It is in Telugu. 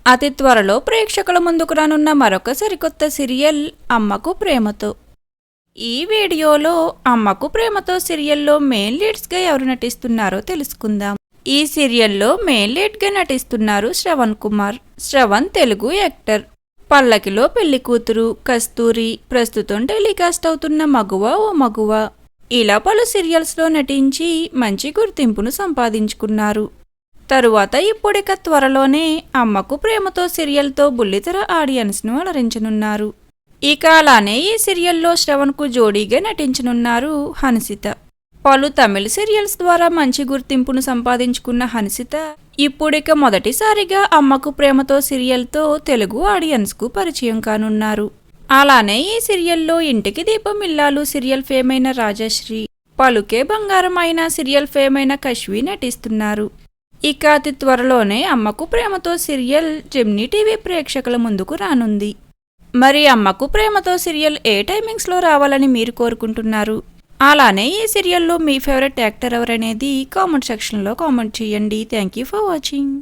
అతి త్వరలో ప్రేక్షకుల ముందుకు రానున్న మరొక సరికొత్త సీరియల్ అమ్మకు ప్రేమతో. ఈ వీడియోలో అమ్మకు ప్రేమతో సీరియల్లో మెయిన్ లీడ్స్గా ఎవరు నటిస్తున్నారో తెలుసుకుందాం. ఈ సీరియల్లో మెయిన్ లీడ్గా నటిస్తున్నారు శ్రవణ్ కుమార్. శ్రవణ్ తెలుగు యాక్టర్. పల్లకిలో పెళ్లి కూతురు, కస్తూరి, ప్రస్తుతం టెలికాస్ట్ అవుతున్న మగువ ఓ మగువ, ఇలా పలు సీరియల్స్లో నటించి మంచి గుర్తింపును సంపాదించుకున్నారు. తరువాత ఇప్పుడిక త్వరలోనే అమ్మకు ప్రేమతో సీరియల్తో బుల్లితెర ఆడియన్స్ను అలరించనున్నారు. ఇక అలానే ఈ సీరియల్లో శ్రవణ్కు జోడీగా నటించనున్నారు హన్సిత. పలు తమిళ సీరియల్స్ ద్వారా మంచి గుర్తింపును సంపాదించుకున్న హన్సిత ఇప్పుడిక మొదటిసారిగా అమ్మకు ప్రేమతో సీరియల్తో తెలుగు ఆడియన్స్కు పరిచయం కానున్నారు. అలానే ఈ సీరియల్లో ఇంటికి దీపం ఇల్లాలు సీరియల్ ఫేమ్ అయిన రాజశ్రీ, పలుకే బంగారం అయిన సీరియల్ ఫేమ్ అయిన కశ్వి నటిస్తున్నారు. ఇక అతి త్వరలోనే అమ్మకు ప్రేమతో సీరియల్ జెమినీ టీవీ ప్రేక్షకుల ముందుకు రానుంది. మరి అమ్మకు ప్రేమతో సీరియల్ ఏ టైమింగ్స్లో రావాలని మీరు కోరుకుంటున్నారు? అలానే ఈ సీరియల్లో మీ ఫేవరెట్ యాక్టర్ ఎవరనేది కామెంట్ సెక్షన్లో కామెంట్ చేయండి. Thank you for watching.